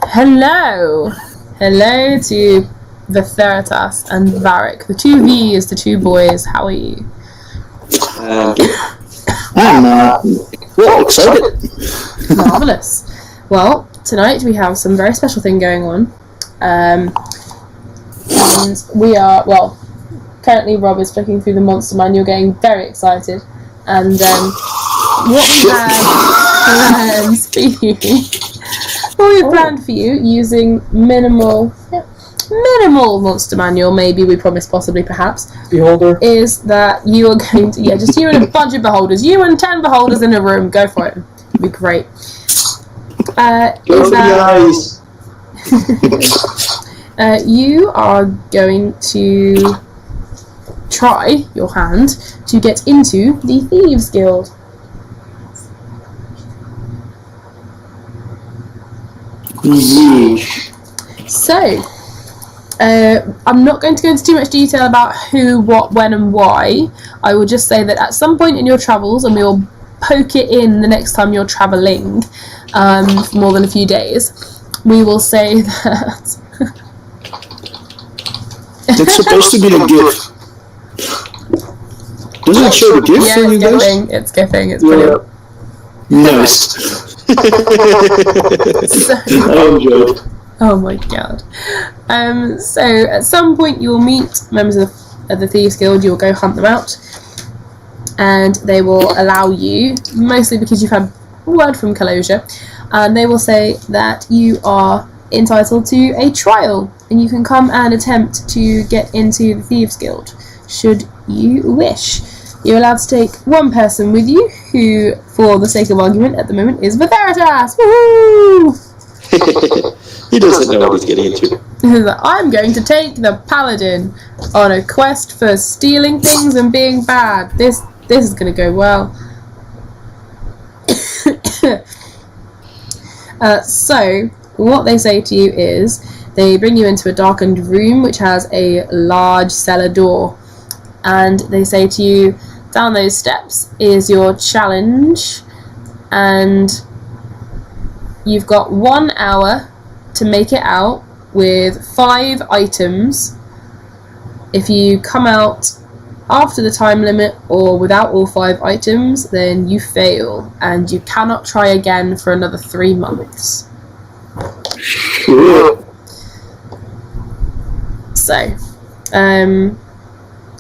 Hello to Vertharitas and Varic, the two V's, the two boys. How are you? I'm excited. Marvellous. Well, tonight we have some very special thing going on. And we are, currently Rob is flicking through the monster manual, getting very excited. And what we have planned for you, using minimal monster manual, maybe we promise, possibly, perhaps, Beholder, is that you are going to, just you and a bunch of beholders, you and 10 beholders in a room, go for it. It'd be great. You are going to try your hand to get into the Thieves Guild. So, I'm not going to go into too much detail about who, what, when and why. I will just say that at some point in your travels, and we will poke it in the next time you're travelling for more than a few days, we will say that... It's supposed to be a gift. Doesn't it show the gift for you guys? It's gifting, it's brilliant. Nice. Oh my god. So at some point you will meet members of the Thieves Guild. You will go hunt them out, and they will allow you, mostly because you've had word from Kalosia, and they will say that you are entitled to a trial, and you can come and attempt to get into the Thieves Guild, should you wish. You're allowed to take one person with you, who, for the sake of argument at the moment, is Vertharitas! Woohoo! He doesn't know what he's getting into. I'm going to take the paladin on a quest for stealing things and being bad. This is going to go well. So, what they say to you is, they bring you into a darkened room which has a large cellar door, and they say to you, down those steps is your challenge, and you've got 1 hour to make it out with 5 items. If you come out after the time limit or without all 5 items, then you fail, and you cannot try again for another 3 months. So,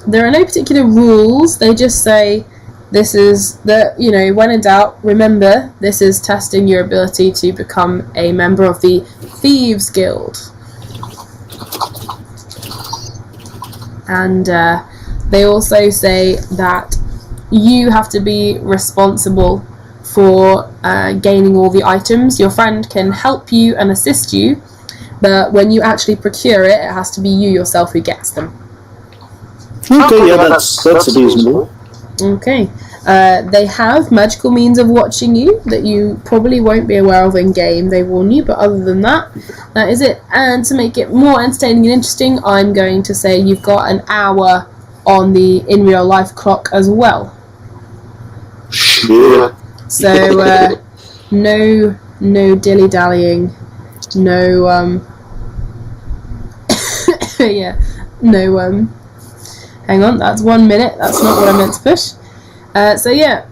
there are no particular rules. They just say this is when in doubt, remember, this is testing your ability to become a member of the Thieves Guild. And they also say that you have to be responsible for gaining all the items. Your friend can help you and assist you, but when you actually procure it, it has to be you yourself who gets them. Okay, yeah, that's reasonable. Okay. They have magical means of watching you that you probably won't be aware of in game. They warn you, but other than that, that is it. And to make it more entertaining and interesting, I'm going to say you've got an hour on the in real life clock as well. Yeah. So no dilly dallying, no hang on, that's 1 minute. That's not what I meant to push. So yeah,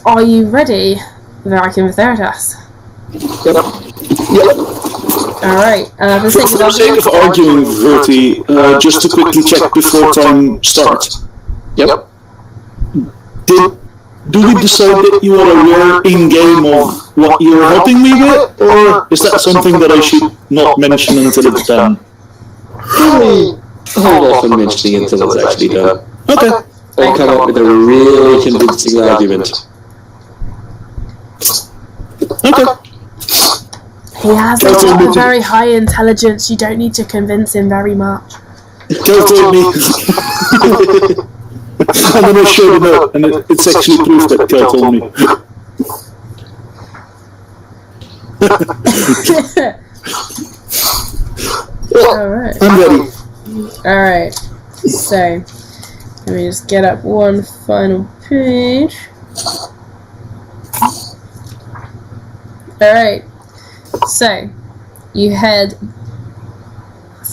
are you ready, Varic and Vertharitas? Yep. Alright, for the sake of arguing, Verti, just to quickly check before time starts. Yep. Do we decide that you are aware in-game of what you're helping me with, or is that something that I should not mention until it's done? Hold off on mentioning until it's actually done. Okay. I'll come up with a really convincing argument. Okay. He has a very high intelligence. You don't need to convince him very much. Kel told me. And then I showed him up, and it's actually proof that Kel told me. Alright. I'm ready. Alright. So, let me just get up one final page. Alright. So, you head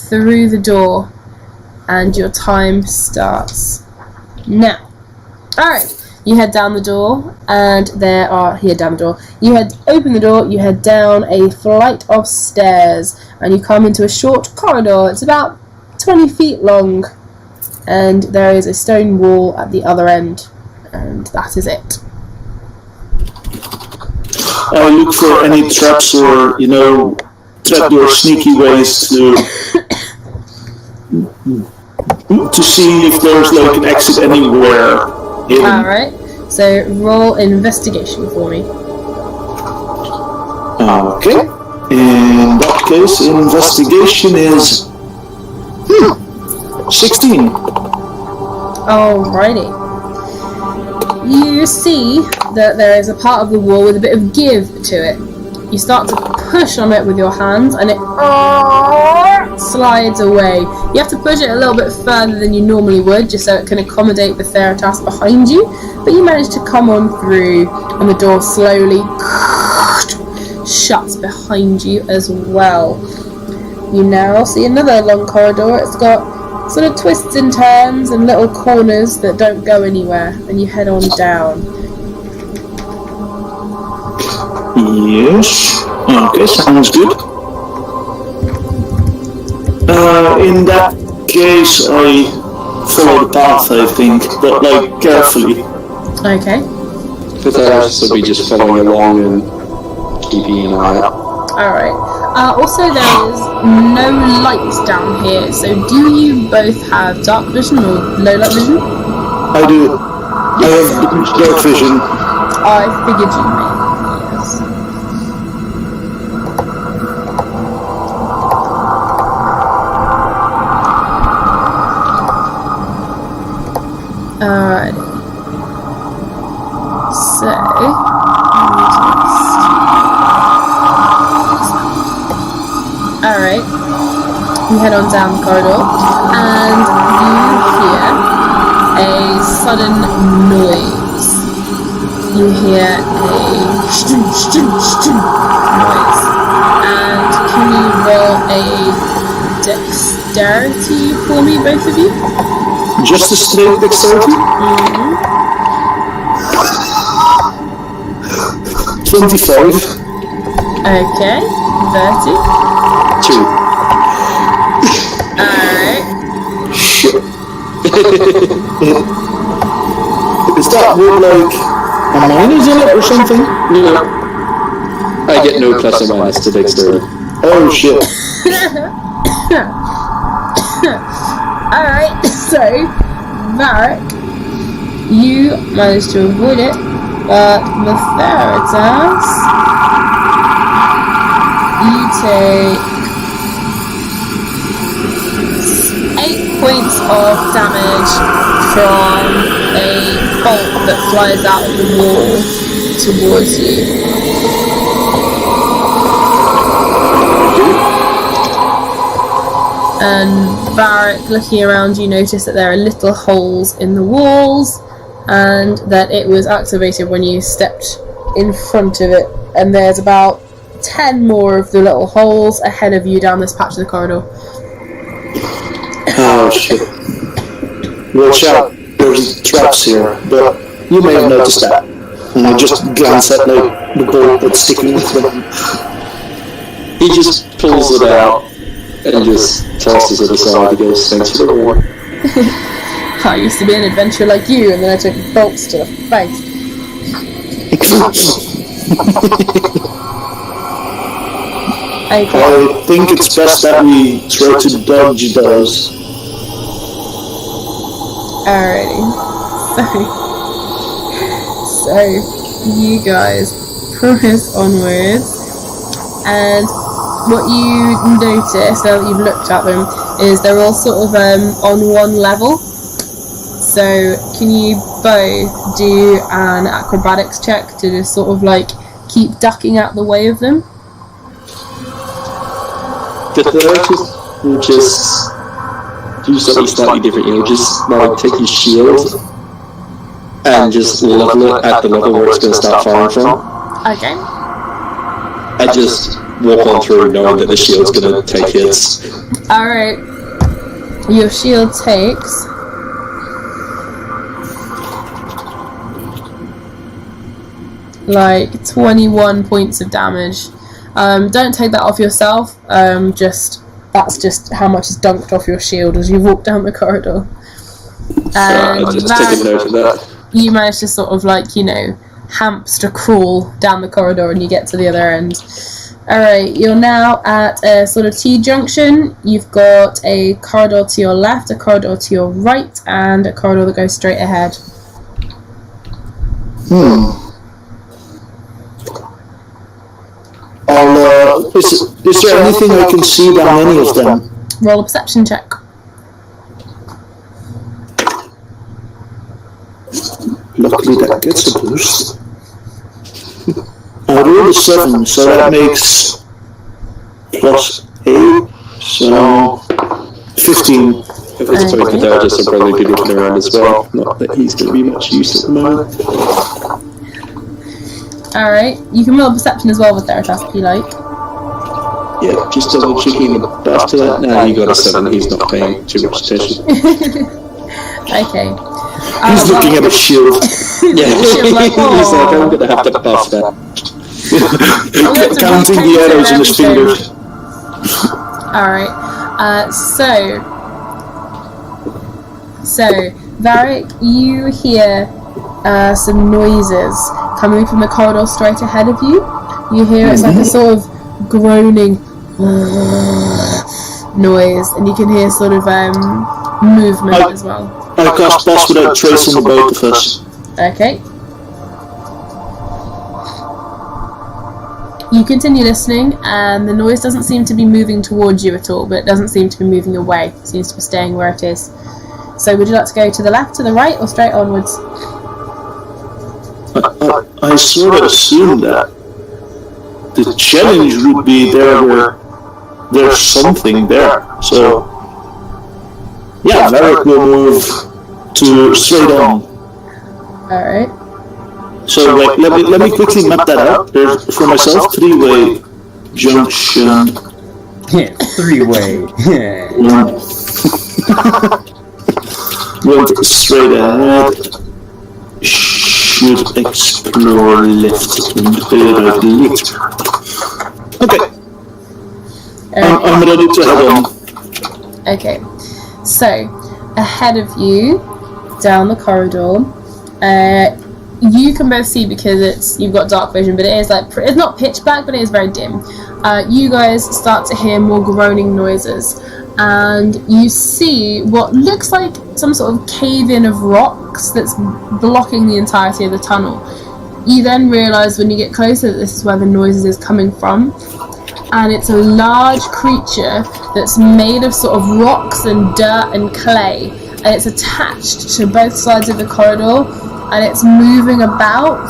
through the door and your time starts now. Alright. You head down the door and you open the door, you head down a flight of stairs and you come into a short corridor. It's about 20 feet long and there is a stone wall at the other end, and that is it. I look for any traps or, trapdoor sneaky ways to see if there's like an exit anywhere hidden. Alright, so roll investigation for me. Okay. In that case, investigation is 16. Alrighty. You see that there is a part of the wall with a bit of give to it. You start to push on it with your hands and it slides away. You have to push it a little bit further than you normally would just so it can accommodate the Vertharitas behind you, but you manage to come on through and the door slowly shuts behind you as well. You now see another long corridor. It's got sort of twists and turns and little corners that don't go anywhere, and you head on down. Yes. Okay, sounds good. In that case, I follow the path, I think, but like carefully. Okay. Vertharitas will be just following along and keeping an eye out. Alright. Also, there is no light down here, so do you both have dark vision or low light vision? I do. I have dark vision. I figured you may, yes. Alright. So... Alright, you head on down the corridor and you hear a sudden noise. You hear a noise. And can you roll a dexterity for me, both of you? Just a straight dexterity? 25. Okay, 30. 2. Alright. Shit. Is that with like a minus in it or something? No. I get no plus or minus to dexterity. Oh shit. Alright, so Varic, you managed to avoid it, but Vertharitas, you take 8 points of damage from a bolt that flies out of the wall towards you. And Varic, looking around, you notice that there are little holes in the walls and that it was activated when you stepped in front of it, and there's about 10 more of the little holes ahead of you down this patch of the corridor. Oh shit. Watch out, there's traps here, but you may have noticed that. And I just glance at like the bolt that's sticking with them. He just pulls it out and just tosses it aside and goes, thanks for the warning. I used to be an adventurer like you, and then I took bolts to the face. Okay. I think it's best that we try to dodge those. Alrighty. So you guys progress onwards, and what you notice now that you've looked at them is they're all sort of on one level. So can you both do an acrobatics check to just sort of like keep ducking out the way of them? Vertharitas will just do something slightly different. He'll just like take his shield and just level it at the level where it's going to start firing from. Okay. I just walk on through knowing that the shield's going to take hits. Alright. Your shield takes... like 21 points of damage. Don't take that off yourself. That's just how much is dunked off your shield as you walk down the corridor. And just take a note of that. You manage to sort of hamster crawl down the corridor and you get to the other end. Alright, you're now at a sort of T-junction. You've got a corridor to your left, a corridor to your right, and a corridor that goes straight ahead. Is there anything I can see down any of them? Roll a perception check. Luckily that gets a boost. I rolled a 7, so that makes +8, so 15. If it's supposed to Vertharitas, I'll probably be looking around as well. Not that he's going to be much use at the moment. Alright, you can roll perception as well with Vertharitas if you like. Yeah, just double checking after that. No, you got a 7, he's not paying too much attention. Okay. He's looking at a shield. Yeah, he's like, I'm going to have to buff that. Counting the arrows in his fingers. Alright, so Varic, you hear some noises coming from the corridor straight ahead of you. You hear it's like a sort of groaning noise, and you can hear sort of movement as well. I cast Boss Without Trace on the both of us. Okay. You continue listening, and the noise doesn't seem to be moving towards you at all, but it doesn't seem to be moving away. It seems to be staying where it is. So would you like to go to the left, to the right, or straight onwards? I sort of assumed that the challenge would be there where there's something there. So, yeah, Varic will move to straight on. Alright. So wait, let me quickly map that out. There's, for myself, 3-way junction. Three-way. Went straight ahead. Should explore left and right later. Okay. I'm ready to head on. Okay. So, ahead of you, down the corridor, you can both see because you've got dark vision, but it is it's not pitch black, but it is very dim. You guys start to hear more groaning noises, and you see what looks like some sort of cave-in of rocks that's blocking the entirety of the tunnel. You then realise when you get closer that this is where the noises is coming from, and it's a large creature that's made of sort of rocks and dirt and clay, and it's attached to both sides of the corridor, and it's moving about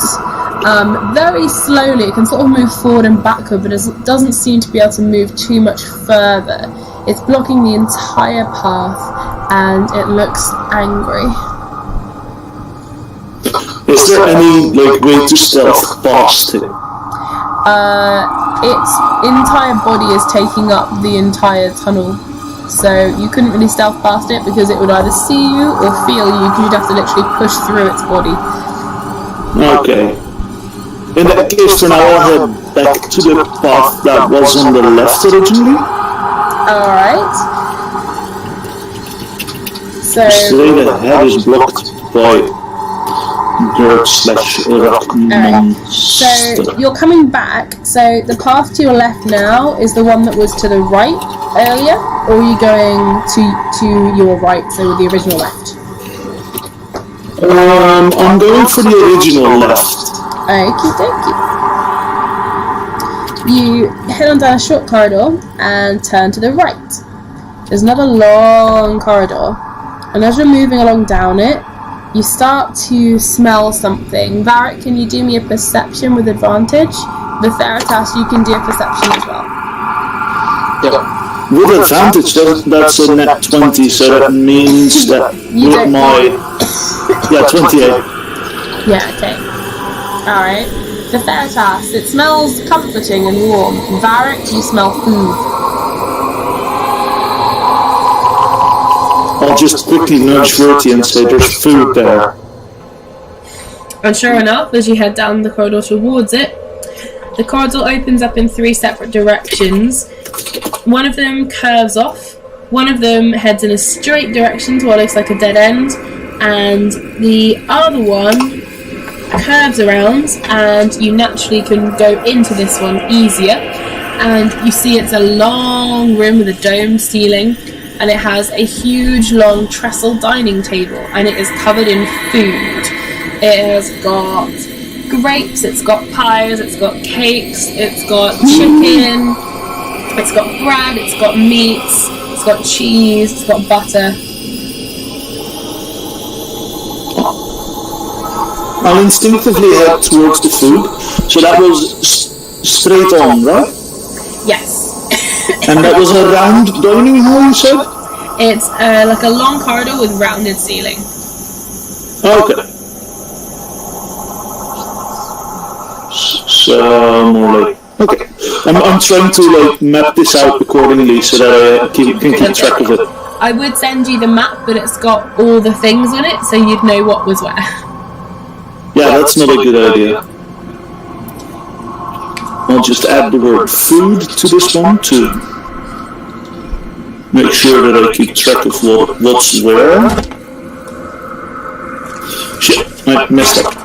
very slowly. It can sort of move forward and backward, but it doesn't seem to be able to move too much further. It's blocking the entire path, and it looks angry. Is there any way to stealth past it? Its entire body is taking up the entire tunnel, so you couldn't really stealth past it because it would either see you or feel you, because you'd have to literally push through its body. Okay. In that case, for now, I'll head back to the path that was on the left originally. Alright. So Straight ahead is blocked by dirt/rock monster. So you're coming back, so the path to your left now is the one that was to the right earlier, or are you going to your right, so the original left? I'm going for the original left. Okie dokie. You head on down a short corridor and turn to the right. There's another long corridor, and as you're moving along down it, you start to smell something. Varic, can you do me a perception with advantage? Vertharitas, you can do a perception as well. Yeah. With advantage, that's a net 20, so that means that with my... Yeah, 28. Yeah, okay. Alright. Vertharitas, it smells comforting and warm. Varic, you smell food. I'll just quickly nudge Verti and say there's food there. And sure enough, as you head down the corridor towards it, the corridor opens up in 3 separate directions. One of them curves off, one of them heads in a straight direction to what looks like a dead end, and the other one curves around, and you naturally can go into this one easier. And you see it's a long room with a domed ceiling, and it has a huge long trestle dining table, and it is covered in food. It has got grapes, it's got pies, it's got cakes, it's got chicken, it's got bread, it's got meats, it's got cheese, it's got butter. I'll instinctively head towards the food. So that was straight on, right? Yes. And that was a round dining hall, you said? It's like a long corridor with rounded ceiling. Okay. So, more like... Okay. I'm trying to like map this out accordingly so that I can keep track of it. I would send you the map, but it's got all the things on it, so you'd know what was where. Yeah, that's not a good idea. I'll just add the word food to this one to make sure that I keep track of what's where. Shit, I messed up.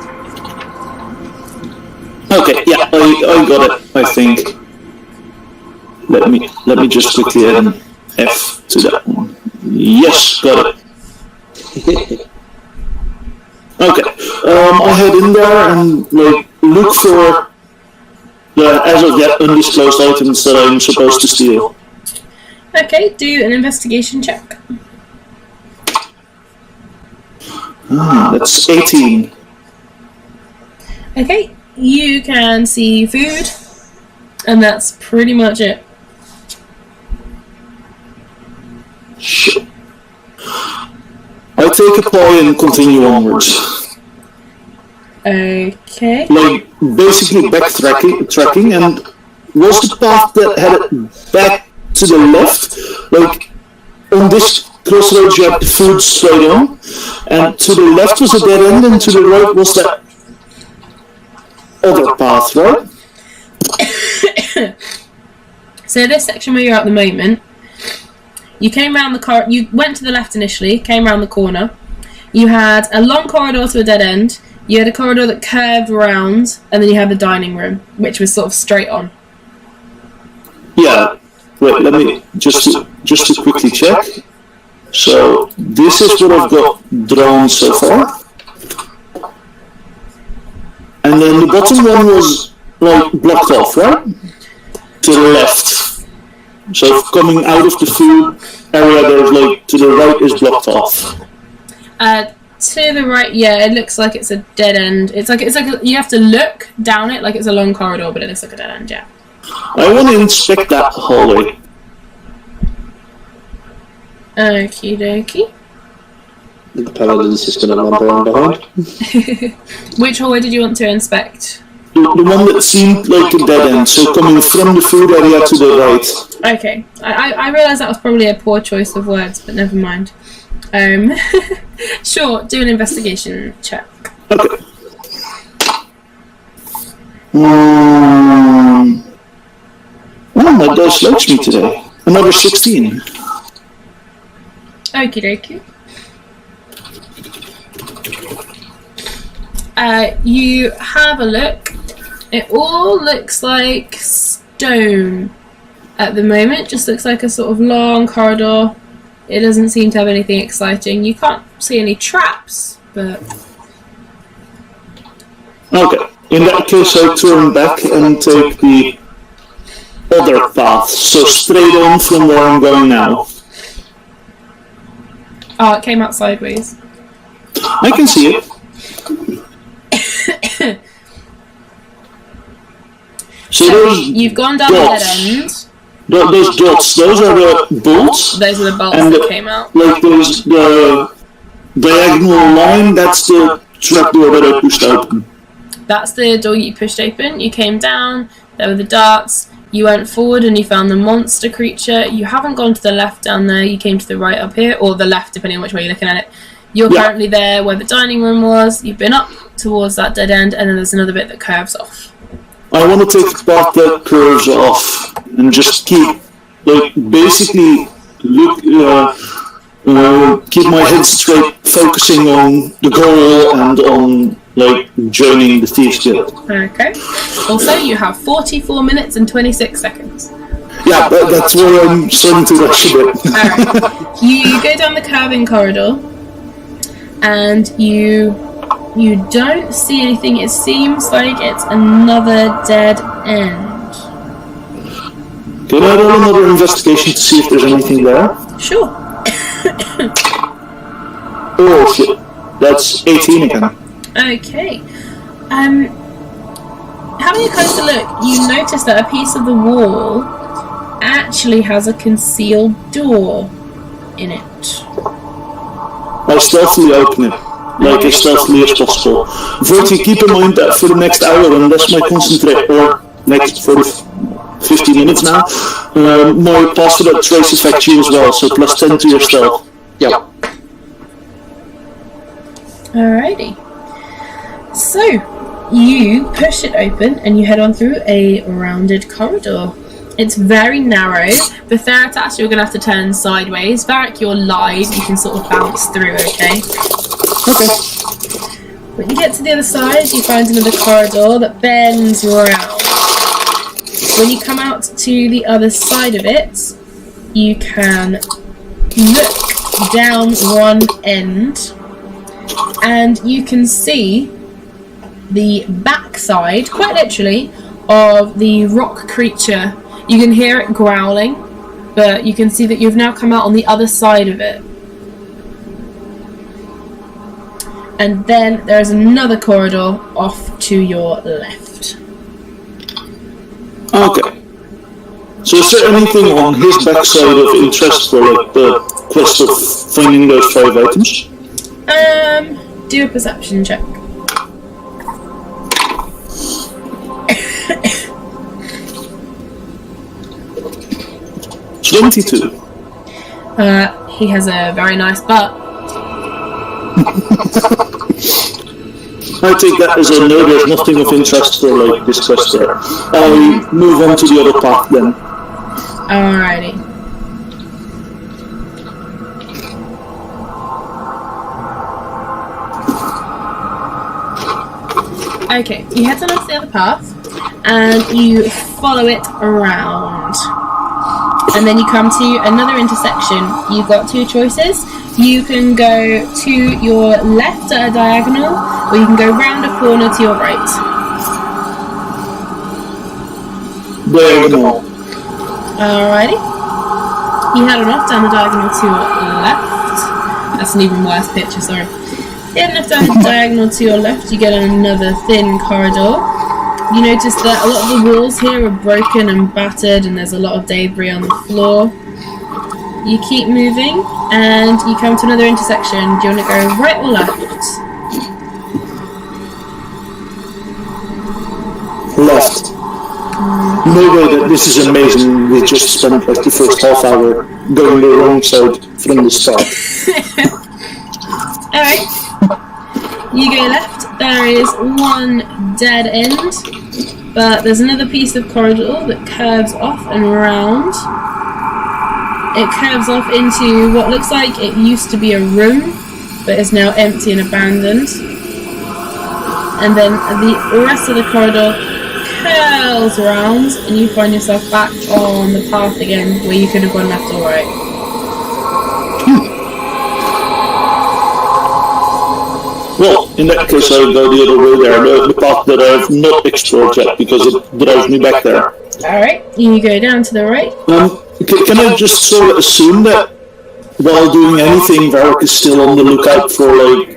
Okay, yeah, I got it, I think. Let me just quickly add an F to that one. Yes, got it. Okay, I'll head in there and like look for the as of yet undisclosed items that I'm supposed to steal. Okay, do an investigation check. That's 18. Okay, you can see food, and that's pretty much it. Shit. I take a pie and continue onwards. Okay. Like, basically backtracking, and was the path that headed back to the left? Like, on this crossroads you had the food straight on, and to the left was a dead end, and to the right was that other path, right? So this section where you're at the moment, you came around you went to the left initially, came around the corner. You had a long corridor to a dead end. You had a corridor that curved around, and then you had the dining room, which was sort of straight on. Yeah. Wait, let me just to quickly check. So this is what I've got drawn so far. And then the bottom one was like blocked off, right? To the left. So coming out of the food area, there's like to the right is blocked off. To the right, yeah, it looks like it's a dead end. It's like you have to look down it like it's a long corridor, but it looks like a dead end. Yeah. I want to inspect that hallway. Okie dokie. The paladin's just going to wander on behind. Which hallway did you want to inspect? The one that seemed like a dead end, so coming from the food area to the right. Okay, I realised that was probably a poor choice of words, but never mind. Sure, do an investigation check. Okay. My dice likes me today. Another 16. Okie dokie. You have a look. It all looks like stone at the moment. Just looks like a sort of long corridor. It doesn't seem to have anything exciting. You can't see any traps, but... Okay. In that case, I turn back and take the other path. So straight on from where I'm going now. Oh, it came out sideways. I can see it. So you've gone down dots. the dead end. Those dots, those are the bolts. Those are the bolts and that came out. Like the diagonal line, that's the trapdoor that I pushed open. that's the door you pushed open. You came down, there were the darts, you went forward and you found the monster creature. You haven't gone to the left down there, you came to the right up here, or the left depending on which way you're looking at it. You're currently there where the dining room was, you've been up towards that dead end, and then there's another bit that curves off. I want to take the part that curves off and just keep, like, basically keep my head straight, focusing on the goal and on, like, joining the Thieves Guild. Okay. Also, you have 44 minutes and 26 seconds. Yeah, that's where I'm starting to rush a bit. Alright. You go down the curving corridor, and you don't see anything. It seems like it's another dead end. Can I roll another investigation to see if there's anything there? Sure. Oh shit, that's 18 again. Okay. Having a closer look, you notice that a piece of the wall actually has a concealed door in it. I stealthily open it, like as stealthily as possible. Verti, keep in mind that for the next hour, unless my concentrate, or next 50 minutes now, my positive trace affects you as well, so plus 10 to your stealth. Yeah. Alrighty. So, you push it open and you head on through a rounded corridor. It's very narrow. Vertharitas, you're going to have to turn sideways. Varic, you're live. You can sort of bounce through, okay? Okay. When you get to the other side, you find another corridor that bends round. When you come out to the other side of it, you can look down one end and you can see the backside, quite literally, of the rock creature. You can hear it growling, but you can see that you've now come out on the other side of it. And then there's another corridor off to your left. Okay. So is there anything on his backside of interest for, like, the quest of finding those 5 items? Do a perception check. $22. He has a very nice butt. I take that as a no, there's nothing of interest for, like, this quest there. I move on to the other path then. Alrighty. Okay, you head on to the other path, and you follow it around. And then you come to another intersection. You've got 2 choices. You can go to your left at a diagonal, or you can go round a corner to your right. Diagonal. Alrighty. You head on off down the diagonal to your left. That's an even worse picture, sorry. Heading off down the diagonal to your left, you get another thin corridor. You notice that a lot of the walls here are broken and battered, and there's a lot of debris on the floor. You keep moving, and you come to another intersection. Do you want to go right or left? Left. No way that this is amazing. We just spent, like, the first half hour going the wrong side from the start. Alright. You go left. There is one dead end, but there's another piece of corridor that curves off and around. It curves off into what looks like it used to be a room, but is now empty and abandoned. And then the rest of the corridor curls around, and you find yourself back on the path again, where you could have gone left or right. Well, in that case, I'll go the other way there, the path that I have not explored yet, because it drives me back there. Alright, you go down to the right. Can I just sort of assume that while doing anything, Varic is still on the lookout for, like,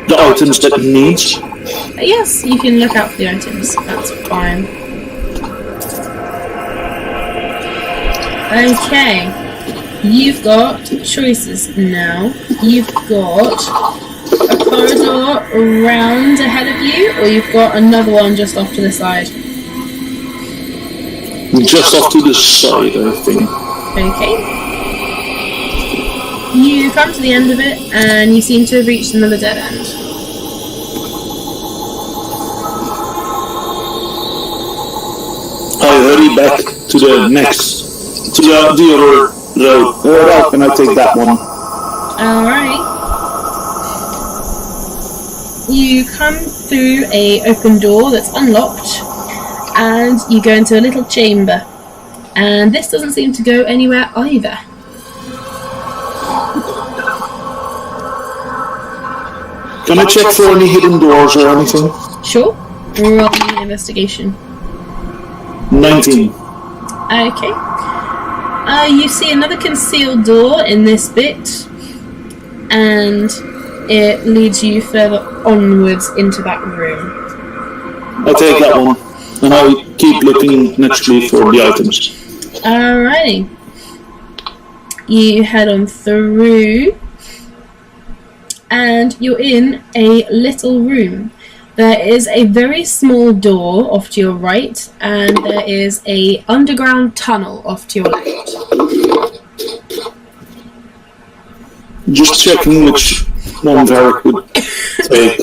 the items that he needs? Yes, you can look out for the items. That's fine. Okay. You've got choices now. You've got a corridor round ahead of you, or you've got another one just off to the side? Just off to the side, I think. Okay. You come to the end of it, and you seem to have reached another dead end. I hurry back to the other road. Route, and I take that one. Alright. You come through a open door that's unlocked, and you go into a little chamber. And this doesn't seem to go anywhere either. Can I check for any hidden doors or anything? Sure. Roll me investigation. 19. Okay. You see another concealed door in this bit, and it leads you further onwards into that room. I take that one, and I keep looking naturally for the items. Alrighty. You head on through, and you're in a little room. There is a very small door off to your right, and there is a underground tunnel off to your left. Just checking which one Varic would take.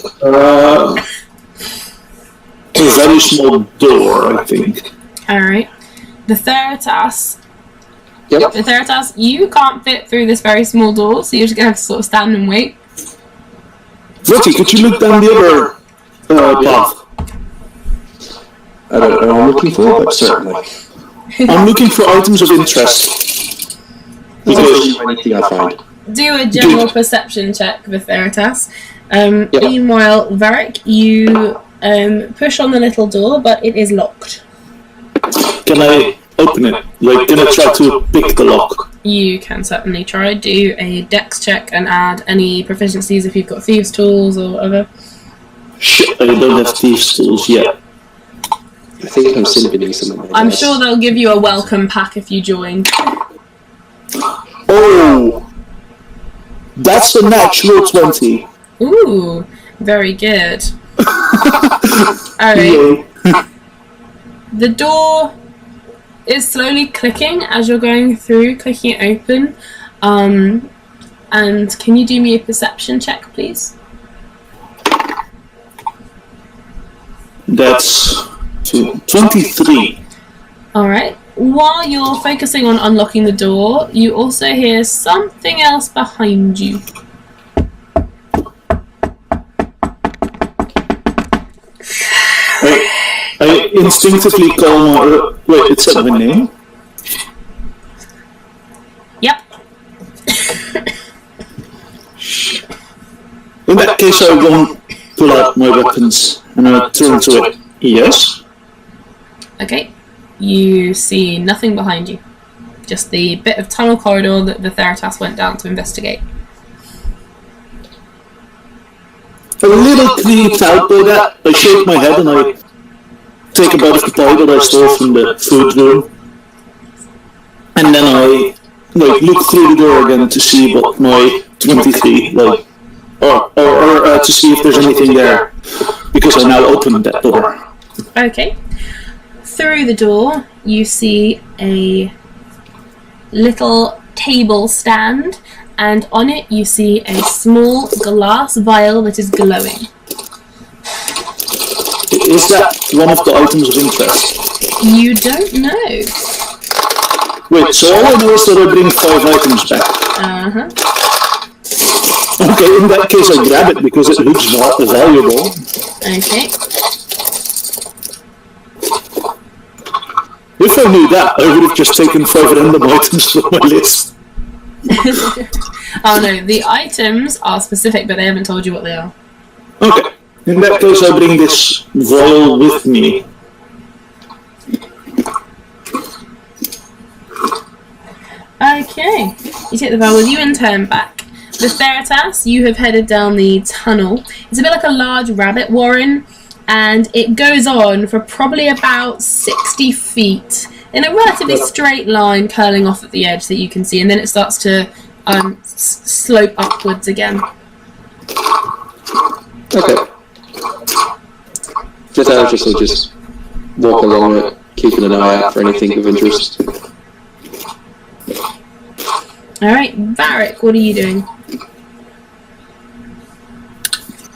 A very small door, I think. Alright. Vertharitas. Yep. Vertharitas, you can't fit through this very small door, so you're just going to have to sort of stand and wait. Verti, could you look down the other path? I don't know what I'm looking for, but certainly. I'm looking for items of interest. Because Anything I find. Do a general perception check with Veritas. Yep. Meanwhile, Varic, you push on the little door, but it is locked. can I open it? Like, can I try to pick the lock? You can certainly try. Do a dex check and add any proficiencies if you've got thieves' tools or other. Shit, I don't have thieves' tools yet. I think I'm simply some. I'm sure they'll give you a welcome pack if you join. Oh! That's a natural 20. Ooh, very good. Alright. Yay. The door is slowly clicking as you're going through, clicking it open. And can you do me a perception check, please? That's 23. Alright. While you're focusing on unlocking the door, you also hear something else behind you. I instinctively call my... wait, it said my name? Yep. In that case, I won't pull out my weapons and I turn to it. Yes? Okay. You see nothing behind you. Just the bit of tunnel corridor that the Vertharitas went down to investigate. A little creeped out by that. I shake my head and I take a bite of the pie that I stole from the food room. And then I look through the door again to see what my 23, or to see if there's anything there. Because I now opened that door. Okay. Through the door, you see a little table stand, and on it you see a small glass vial that is glowing. Is that one of the items of interest? You don't know. Wait, so all I know is that I bring 5 items back. Uh-huh. Okay, in that case I grab it because it looks valuable. Okay. If I knew that, I would have just taken 5 random items from my list. Oh no, the items are specific, but they haven't told you what they are. Okay, in that case I bring this vial with me. Okay, you take the vial with you and turn back. The Vertharitas, you have headed down the tunnel. It's a bit like a large rabbit warren, and it goes on for probably about 60 feet in a relatively straight line curling off at the edge that you can see, and then it starts to slope upwards again. Okay. Vertharitas will just walk along it, keeping an eye out for anything of interest. Alright, Varic, what are you doing?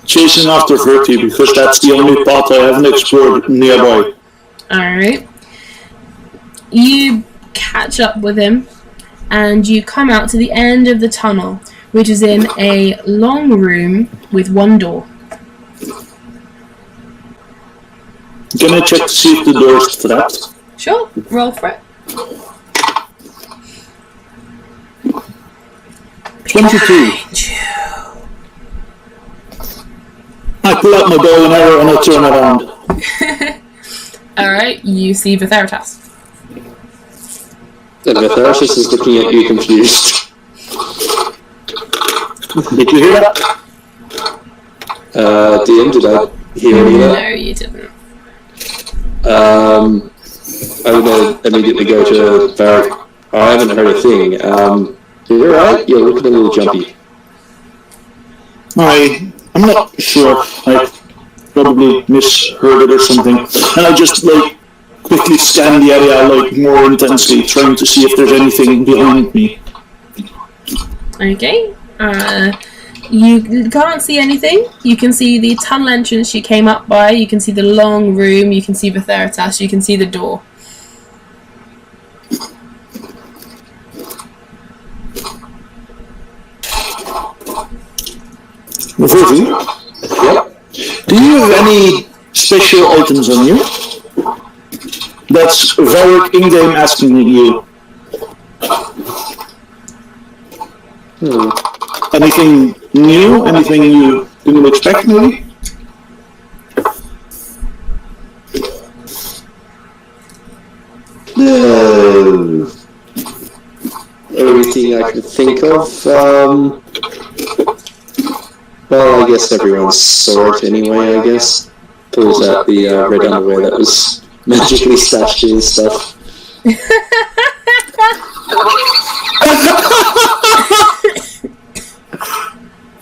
Chasing after Verti, because that's the only path I haven't explored nearby. Alright. You catch up with him, and you come out to the end of the tunnel, which is in a long room with one door. Can I check to see if the door is trapped? Sure, roll for it. 22. I pull out my bow and arrow and I turn around. Alright, you see Vertharitas. And Vertharitas is looking at you confused. Did you hear that? DM, did I hear any of that? No, you didn't. I'm gonna immediately go to Varic. I haven't heard a thing. You're right, you're looking a little jumpy. I'm not sure. I probably misheard it or something. And I just quickly scan the area more intensely, trying to see if there's anything behind me. Okay. You can't see anything. You can see the tunnel entrance you came up by. You can see the long room. You can see Vertharitas. You can see the door. Verti? Yep. Do you have any special items on you? That's Varic in-game asking you. Anything new? Anything you didn't expect, maybe? Everything I can think of. Well, I guess everyone's saw it anyway, I guess. Pulls out the red underwear that was magically stashed in his stuff.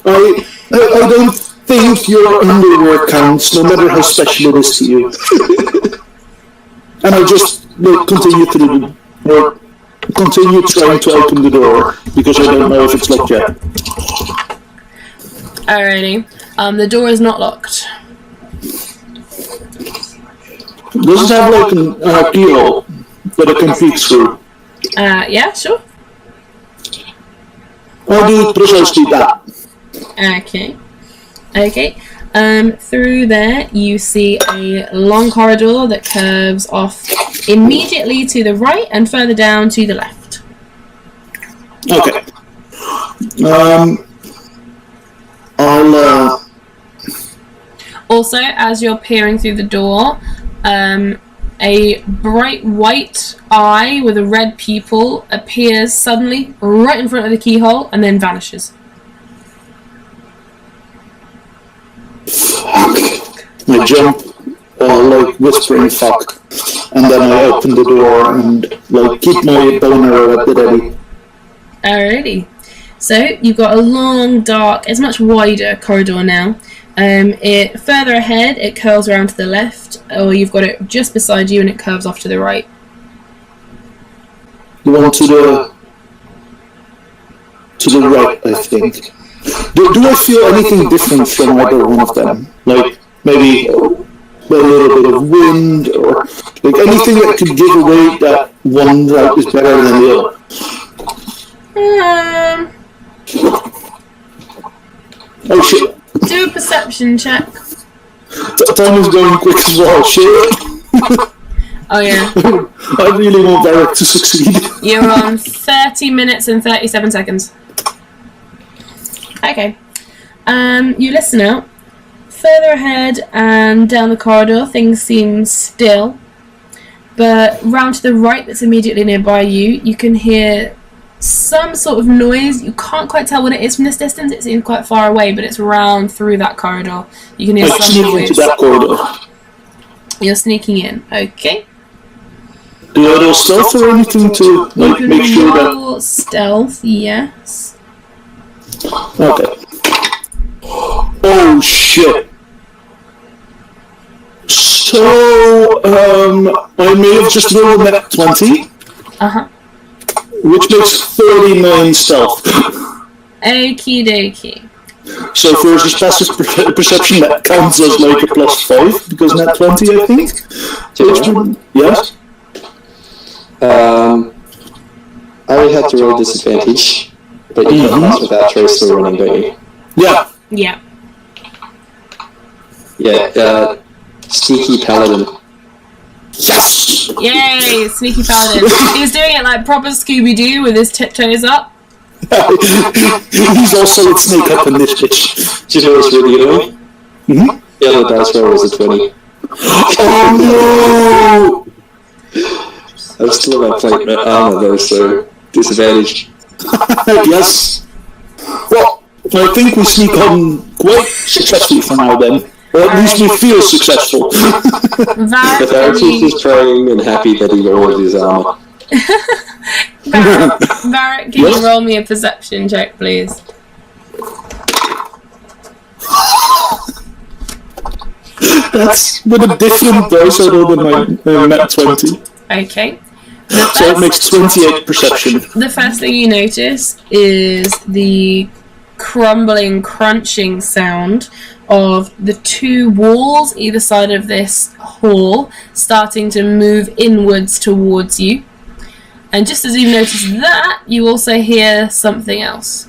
I don't think your underwear counts, no matter how special it is to you. And I just continue trying to open the door, because I don't know if it's locked yet. Alrighty. The door is not locked. Does it have a keyhole that I can peek through? Yeah, sure. I'll do precisely that. Okay. Through there, you see a long corridor that curves off immediately to the right and further down to the left. Okay. I'll. Also, as you're peering through the door, a bright white eye with a red pupil appears suddenly right in front of the keyhole and then vanishes. I jump, whispering fuck, and then I open the door and keep my boner at the ready. Alrighty. So you've got a long, dark, it's much wider corridor now. It further ahead, it curls around to the left, or you've got it just beside you and it curves off to the right. The one to the right, I think. Do I feel anything different from either one of them? Maybe a little bit of wind, or anything that could give away that one route is better than the other? Oh shit. Do a perception check. Time is going quick as well, shit. Oh yeah. I really want Varic to succeed. You're on 30 minutes and 37 seconds. Okay. You listen out. Further ahead and down the corridor, things seem still. But round to the right, that's immediately nearby you, you can hear some sort of noise. You can't quite tell what it is from this distance. It seems quite far away, but it's round through that corridor. You can hear some noise. Into that corridor. You're sneaking in. Okay. Do I roll stealth or anything to make sure that... Stealth, yes. Okay. Oh shit. So, I may have just rolled a net 20. Uh-huh. Which makes 39 stealth. Okie dokie. So for his passive perception, that counts as like a +5, because net 20, I think. Yes? I would have to roll disadvantage, but you can pass with that choice still running, don't you? Yeah. Yeah. Yeah, sneaky paladin. Yes! Yay, sneaky paladin. He's doing it like proper Scooby-Doo with his tiptoes up. He's also a snake up in this bitch. Do you know what's really annoying? Mm-hmm. The other dice roll was a 20. Oh no! I'm still on my plate armor though, so disadvantage. Yes. Well, I think we sneak on quite successfully for now then. Or at least we feel successful. Vertharitas is praying and happy that he lowered his armor. Varic, can you roll me a perception check, please? That's with a different dice I rolled in my net 20. Okay. So it makes 28 perception. The first thing you notice is the crumbling, crunching sound of the two walls either side of this hall starting to move inwards towards you. And just as you notice that, you also hear something else.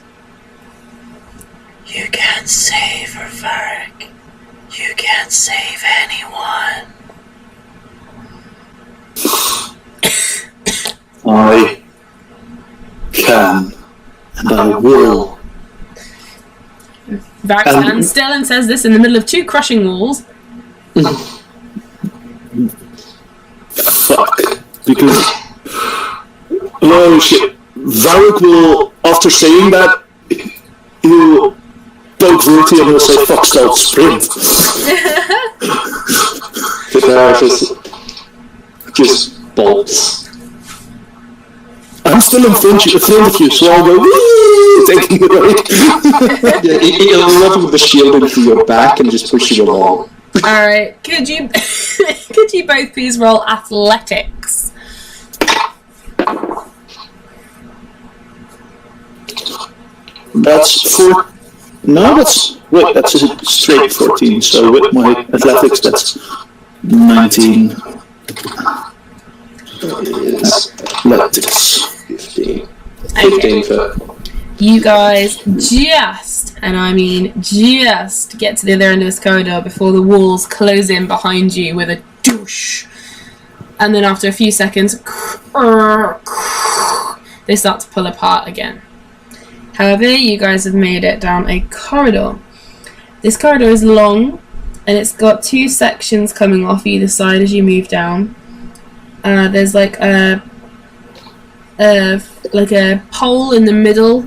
You can't save her, Varic. You can't save anyone. I can, and I will. Varic stands still and says this in the middle of two crushing walls. Fuck. Because... Oh shit. Varic will, after saying that, he'll poke Verti and he'll say, fuck, start sprint. Vertharitas just bolts. I'm still in front of you, so I'll go, wee, taking it away. Yeah, he'll level the shield into your back and just push you along. Alright, could you both please roll athletics? That's that's a straight 14, so with my athletics that's 19. Athletics. 15. Okay. 15 for... You guys just, and I mean just, get to the other end of this corridor before the walls close in behind you with a douche. And then after a few seconds, they start to pull apart again. However, you guys have made it down a corridor. This corridor is long, and it's got two sections coming off either side as you move down. There's like a pole in the middle,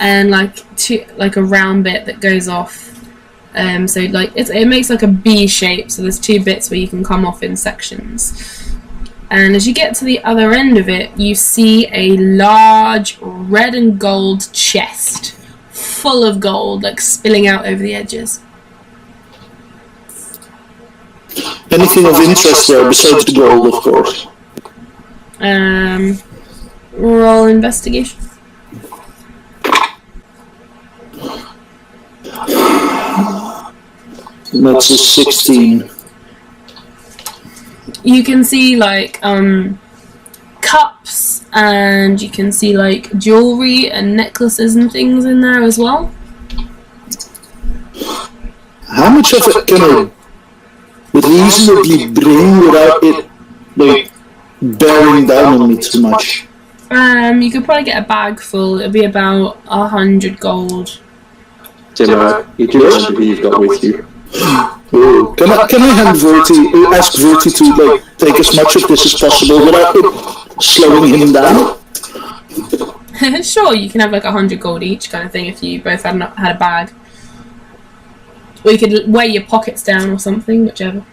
and like a round bit that goes off. So like it makes like a B shape. So there's two bits where you can come off in sections. And as you get to the other end of it, you see a large red and gold chest full of gold, like spilling out over the edges. Anything of interest there besides the gold, of course? Roll investigation. That's a 16. You can see like cups, and you can see like jewelry and necklaces and things in there as well. How much of it can I reasonably bring without it like bearing down on me too much? You could probably get a bag full. It'll be about 100 gold. Timur, you do remember who you've got with you. Ooh. Can I hand ask Verti to like take as much of this as possible without it slowing him down? Sure, you can have like 100 gold each kind of thing if you both had a bag. Or you could weigh your pockets down or something, whichever.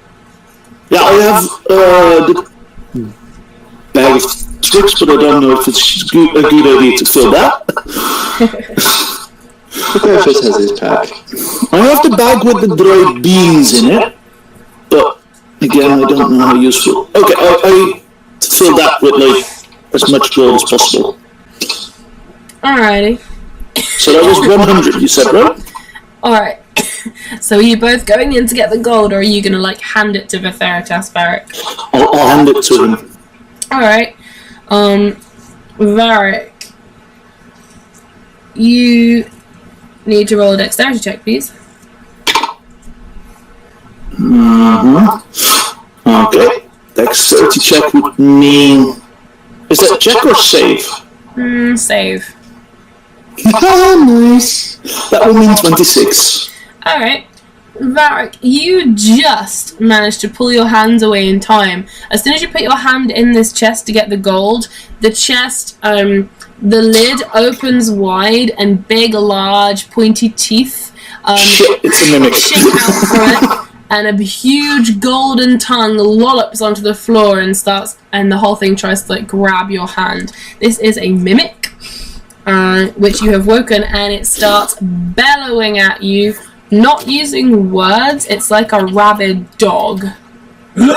Yeah, I have the bag of tricks, but I don't know if it's a good idea to fill that. Vertharitas has his pack. I have the bag with the dried beans in it, but Again, I don't know how useful. Okay, I fill that with like as much gold as possible. Alrighty. So that was 100, you said, right? Alright. So are you both going in to get the gold, or are you gonna like hand it to Vertharitas, Varic? I'll hand it to him. Alright. Varic, you need to roll a dexterity check, please. Okay. Dexterity check would mean... Is that check or save? Save. Nice. That will mean 26. Alright. Varic, you just managed to pull your hands away in time. As soon as you put your hand in this chest to get the gold, the chest, the lid opens wide and big, large, pointy teeth Shit, it's a mimic. shake out from it, and a huge golden tongue lollops onto the floor and the whole thing tries to like grab your hand. This is a mimic, which you have woken, and it starts bellowing at you. Not using words, it's like a rabid dog. In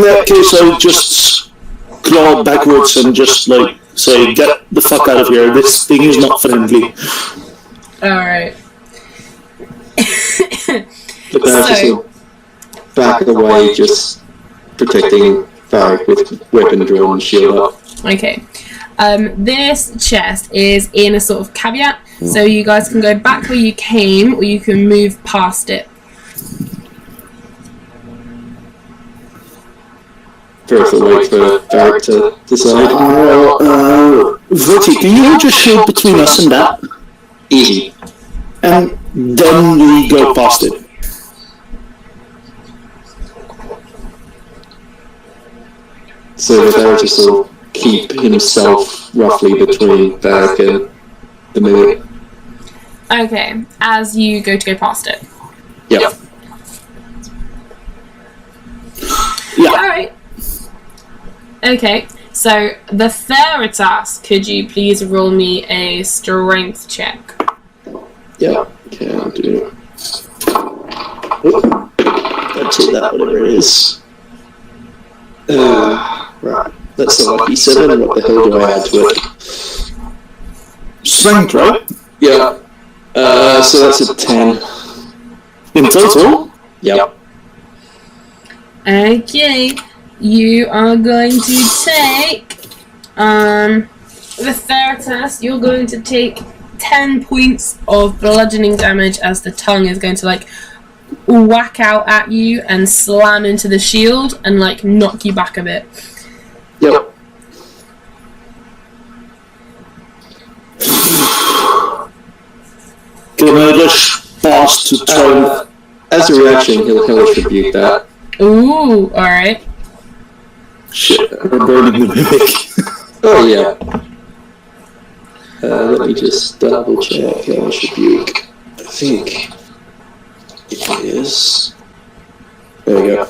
that case, I would just claw backwards and just like say, "Get the fuck out of here! This thing is not friendly." Alright. But now just back away, just protecting Varic with weapon drawn and shield up. Okay. This chest is in a sort of caveat, so you guys can go back where you came, or you can move past it. First, I'll wait for Varic to decide. Verti, can you just shield between us and that? Easy. And then we go past it. So Vertharitas will keep himself roughly between Varic and the mimic. Okay, as you go past it. Yep. Yeah. Alright. Okay, so Vertharitas, could you please roll me a strength check? Yeah. Okay, I'll do it. I'd take that, whatever it is. Right. That's a lucky 7. What the hell do I add to it? Strength, right? Yeah. So that's a 10. In total? Yep. Okay, you are going to take, Vertharitas, you're going to take 10 points of bludgeoning damage as the tongue is going to like whack out at you and slam into the shield and like knock you back a bit. Yep. Can I just pass to try? As a reaction, he'll hellish rebuke that. Ooh, alright. Shit, we're burning the mimic. Oh yeah. Let me just double check hellish rebuke. I think it is. There we go.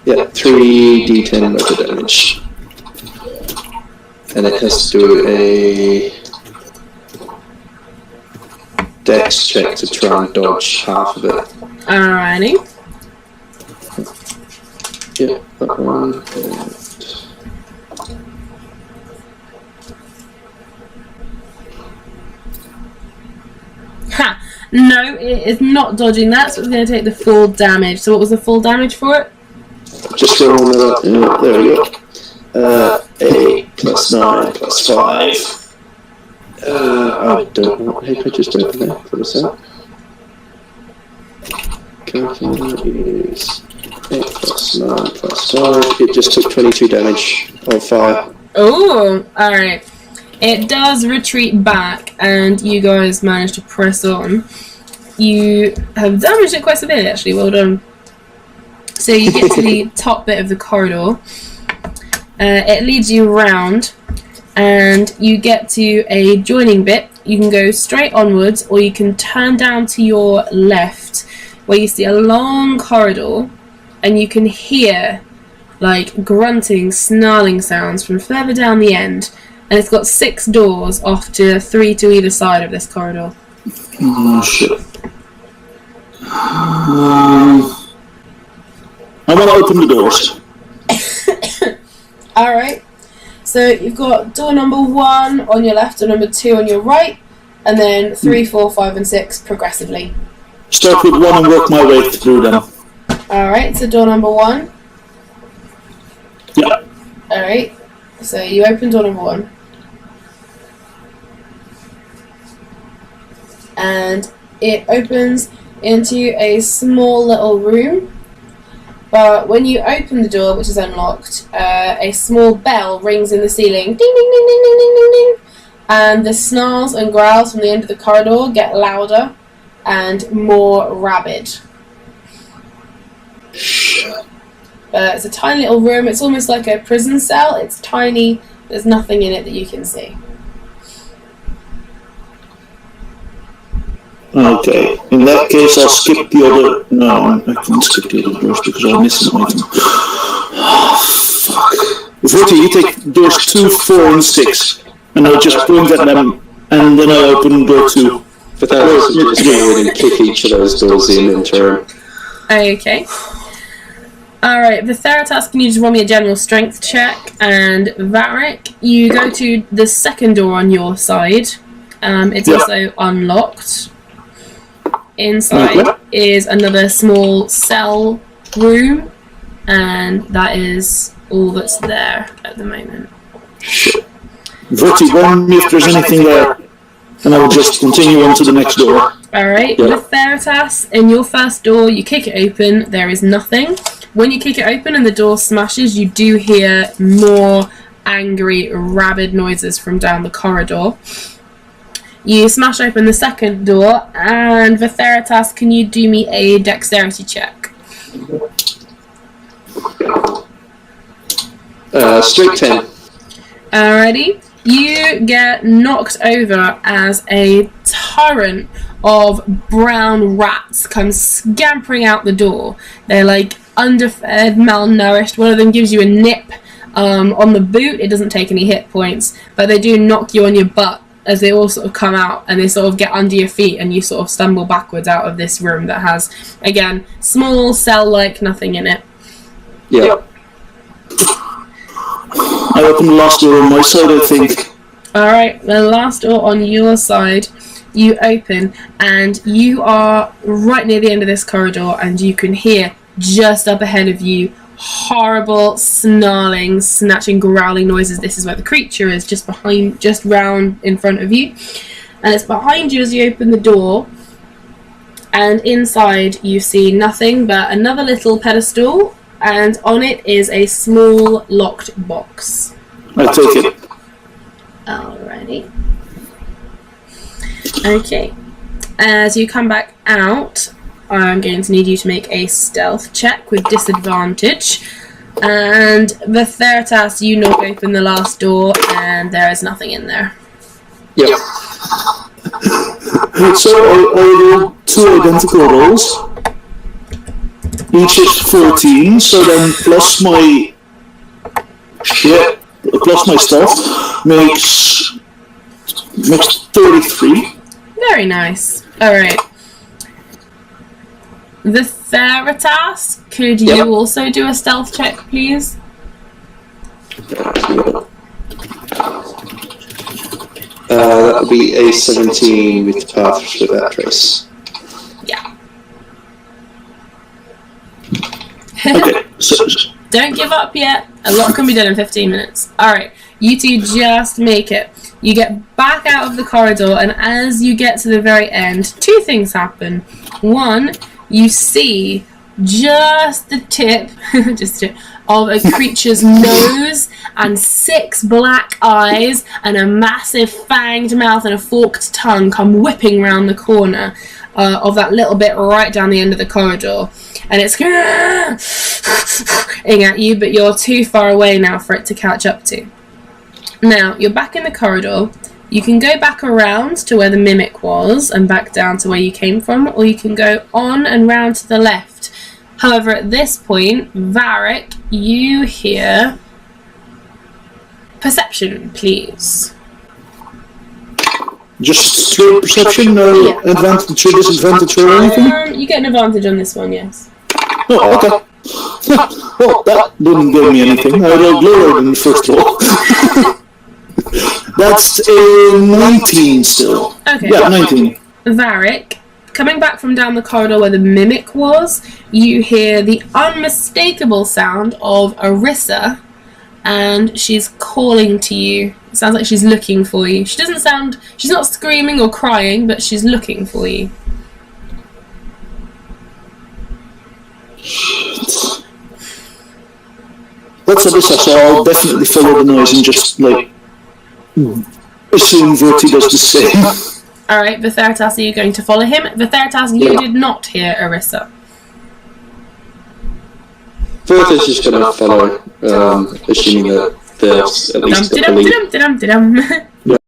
Yeah, 3d10 worth of damage. And it has to do a dex check to try and dodge half of it. Alrighty. Yeah, that one. Ha! No, it is not dodging that, so it's going to take the full damage. So what was the full damage for it? Just roll another. There we go. 8 plus 9 plus 5. I don't know. Hey, I just open that for a sec. Calculator is 8 plus 9 plus 5. It just took 22 damage on fire. Oh, alright. It does retreat back, and you guys manage to press on. You have damaged it quite a bit, actually. Well done. So you get to the top bit of the corridor. It leads you around, and you get to a joining bit. You can go straight onwards, or you can turn down to your left, where you see a long corridor, and you can hear like grunting, snarling sounds from further down the end, and it's got 6 doors off to 3 to either side of this corridor. Oh shit. I want to open the doors. Alright, so you've got door number 1 on your left, door number 2 on your right, and then 3, 4, 5 and 6 progressively. Start with 1 and work my way through them. Alright, so door number 1. Yeah. Alright, so you open door number 1. And it opens into a small little room. But when you open the door, which is unlocked, a small bell rings in the ceiling. Ding, ding, ding, ding, ding, ding, ding, ding. And the snarls and growls from the end of the corridor get louder and more rabid. It's a tiny little room. It's almost like a prison cell. It's tiny. There's nothing in it that you can see. Okay, in that case I'll skip the other... No, I can't skip the other doors because I'll miss an item. Oh, fuck. Verti, you take doors 2, 4 and 6, and I'll just point at them, and then I'll open door 2. But that was just go and kick each of those doors in turn. Okay. Alright, Vertharitas, can you just roll me a general strength check? And Varic, you go to the second door on your side. It's also unlocked. Inside is another small cell room, and that is all that's there at the moment. Shit. Verti, warn me if there's anything there, and I will just continue on to the next door. Alright, with Vertharitas, in your first door, you kick it open, there is nothing. When you kick it open and the door smashes, you do hear more angry, rabid noises from down the corridor. You smash open the second door, and Vertharitas, can you do me a dexterity check? Straight 10. Alrighty. You get knocked over as a torrent of brown rats come scampering out the door. They're like underfed, malnourished. One of them gives you a nip on the boot. It doesn't take any hit points, but they do knock you on your butt as they all sort of come out, and they sort of get under your feet, and you sort of stumble backwards out of this room that has, again, small cell-like nothing in it. Yep. I open the last door on my side, I think. Alright, the last door on your side, you open, and you are right near the end of this corridor, and you can hear just up ahead of you horrible, snarling, snatching, growling noises. This is where the creature is, just round in front of you. And it's behind you as you open the door. And inside you see nothing but another little pedestal, and on it is a small locked box. I take it. Alrighty. Okay. As you come back out, I'm going to need you to make a stealth check with disadvantage. And Vertharitas, you knock open the last door, and there is nothing in there. Yep. So I roll 2 identical rolls. Each is 14, so then plus my stealth makes 33. Very nice. Alright. Vertharitas, could you also do a stealth check, please? That would be a 17 with path for that trace. Yeah. Okay, so Don't give up yet. A lot can be done in 15 minutes. Alright, you two just make it. You get back out of the corridor, and as you get to the very end, 2 things happen. One, you see just the tip of a creature's nose and 6 black eyes and a massive fanged mouth and a forked tongue come whipping round the corner of that little bit right down the end of the corridor. And it's at you, but you're too far away now for it to catch up to. Now, you're back in the corridor. You can go back around to where the mimic was and back down to where you came from, or you can go on and round to the left. However, at this point, Varic, you hear perception, please. Just straight perception, no advantage or disadvantage or anything? You get an advantage on this one, yes. Oh, okay. Well, that didn't give me anything. I rolled lower than the first roll. That's a 19 still. Okay. Yeah, 19. Varic, coming back from down the corridor where the mimic was, you hear the unmistakable sound of Arissa, and she's calling to you. It sounds like she's looking for you. She's not screaming or crying, but she's looking for you. That's Abyssa, so I'll definitely follow the noise and just, like, assume Verti does the same. Alright, Vertharitas, are you going to follow him? Vertharitas, you did not hear Arissa. Vertharitas is going to follow, assuming that there's at least a police.